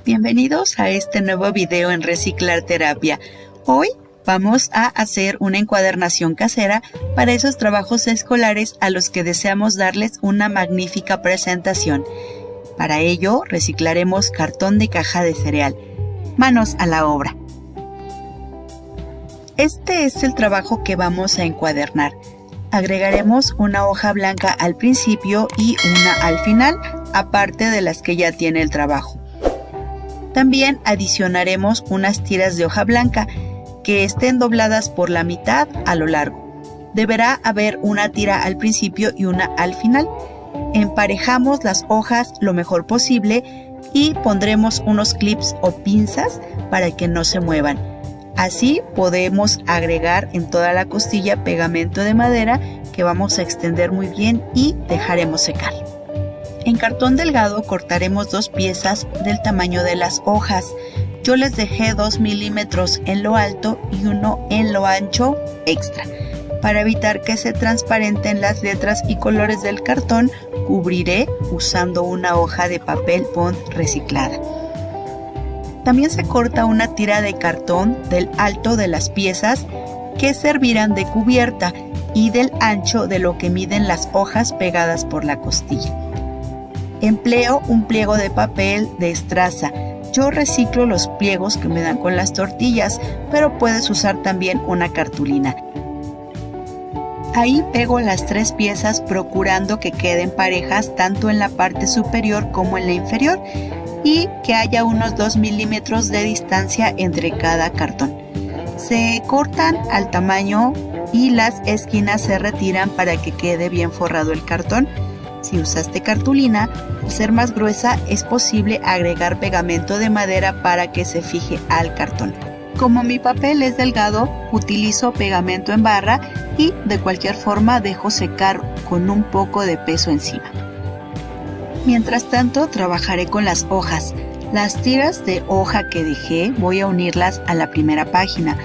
Bienvenidos a este nuevo video en Reciclar Terapia. Hoy vamos a hacer una encuadernación casera para esos trabajos escolares a los que deseamos darles una magnífica presentación. Para ello reciclaremos cartón de caja de cereal. Manos a la obra. Este es el trabajo que vamos a encuadernar. Agregaremos una hoja blanca al principio y una al final, aparte de las que ya tiene el trabajo. También adicionaremos unas tiras de hoja blanca que estén dobladas por la mitad a lo largo. Deberá haber una tira al principio y una al final. Emparejamos las hojas lo mejor posible y pondremos unos clips o pinzas para que no se muevan. Así podemos agregar en toda la costilla pegamento de madera que vamos a extender muy bien y dejaremos secar. En cartón delgado cortaremos 2 piezas del tamaño de las hojas. Yo les dejé 2 milímetros en lo alto y 1 en lo ancho extra. Para evitar que se transparenten las letras y colores del cartón, cubriré usando una hoja de papel bond reciclada. También se corta una tira de cartón del alto de las piezas que servirán de cubierta y del ancho de lo que miden las hojas pegadas por la costilla. Empleo un pliego de papel de estraza. Yo reciclo los pliegos que me dan con las tortillas, pero puedes usar también una cartulina. Ahí pego las 3 piezas procurando que queden parejas tanto en la parte superior como en la inferior y que haya unos 2 milímetros de distancia entre cada cartón. Se cortan al tamaño y las esquinas se retiran para que quede bien forrado el cartón. Si usaste cartulina, al ser más gruesa es posible agregar pegamento de madera para que se fije al cartón. Como mi papel es delgado, utilizo pegamento en barra y de cualquier forma dejo secar con un poco de peso encima. Mientras tanto, trabajaré con las hojas. Las tiras de hoja que dejé voy a unirlas a la primera página.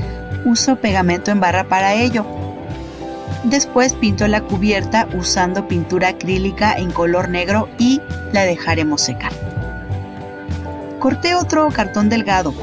Uso pegamento en barra para ello. Después pinto la cubierta usando pintura acrílica en color negro y la dejaremos secar. Corté otro cartón delgado,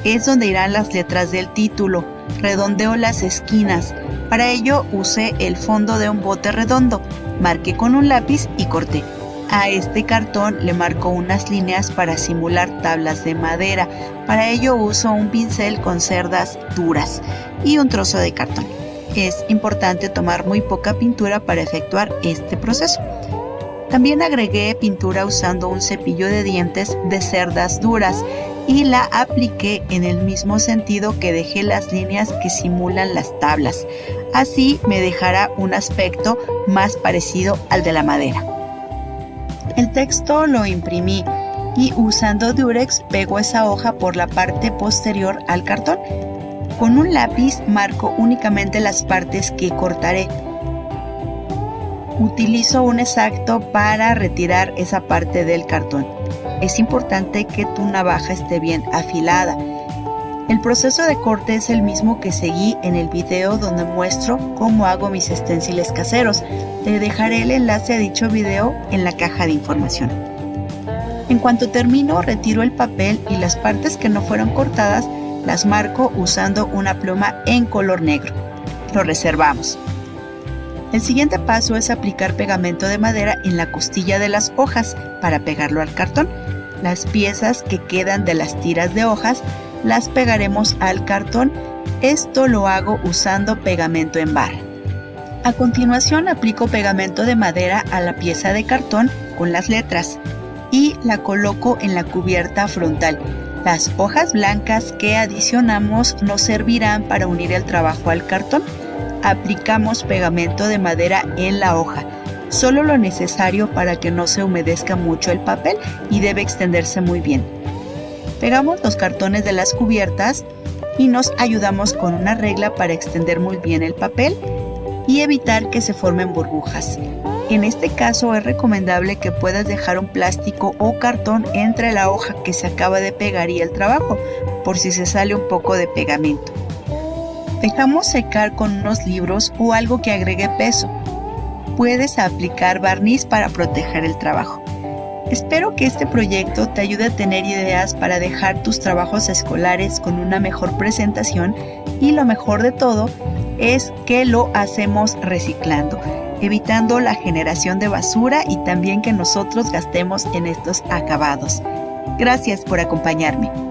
es donde irán las letras del título. Redondeo las esquinas, para ello usé el fondo de un bote redondo, marqué con un lápiz y corté. A este cartón le marco unas líneas para simular tablas de madera, para ello uso un pincel con cerdas duras y un trozo de cartón. Es importante tomar muy poca pintura para efectuar este proceso. También agregué pintura usando un cepillo de dientes de cerdas duras y la apliqué en el mismo sentido que dejé las líneas que simulan las tablas. Así me dejará un aspecto más parecido al de la madera. El texto lo imprimí y usando Durex pego esa hoja por la parte posterior al cartón. Con un lápiz marco únicamente las partes que cortaré. Utilizo un exacto para retirar esa parte del cartón. Es importante que tu navaja esté bien afilada. El proceso de corte es el mismo que seguí en el video donde muestro cómo hago mis esténciles caseros. Te dejaré el enlace a dicho video en la caja de información. En cuanto termino, retiro el papel y las partes que no fueron cortadas las marco usando una pluma en color negro. Lo reservamos. El siguiente paso es aplicar pegamento de madera en la costilla de las hojas para pegarlo al cartón. Las piezas que quedan de las tiras de hojas las pegaremos al cartón. Esto lo hago usando pegamento en barra. A continuación aplico pegamento de madera a la pieza de cartón con las letras y la coloco en la cubierta frontal. Las hojas blancas que adicionamos nos servirán para unir el trabajo al cartón. Aplicamos pegamento de madera en la hoja, solo lo necesario para que no se humedezca mucho el papel y debe extenderse muy bien. Pegamos los cartones de las cubiertas y nos ayudamos con una regla para extender muy bien el papel y evitar que se formen burbujas. En este caso es recomendable que puedas dejar un plástico o cartón entre la hoja que se acaba de pegar y el trabajo, por si se sale un poco de pegamento. Dejamos secar con unos libros o algo que agregue peso. Puedes aplicar barniz para proteger el trabajo. Espero que este proyecto te ayude a tener ideas para dejar tus trabajos escolares con una mejor presentación y lo mejor de todo es que lo hacemos reciclando, evitando la generación de basura y también que nosotros gastemos en estos acabados. Gracias por acompañarme.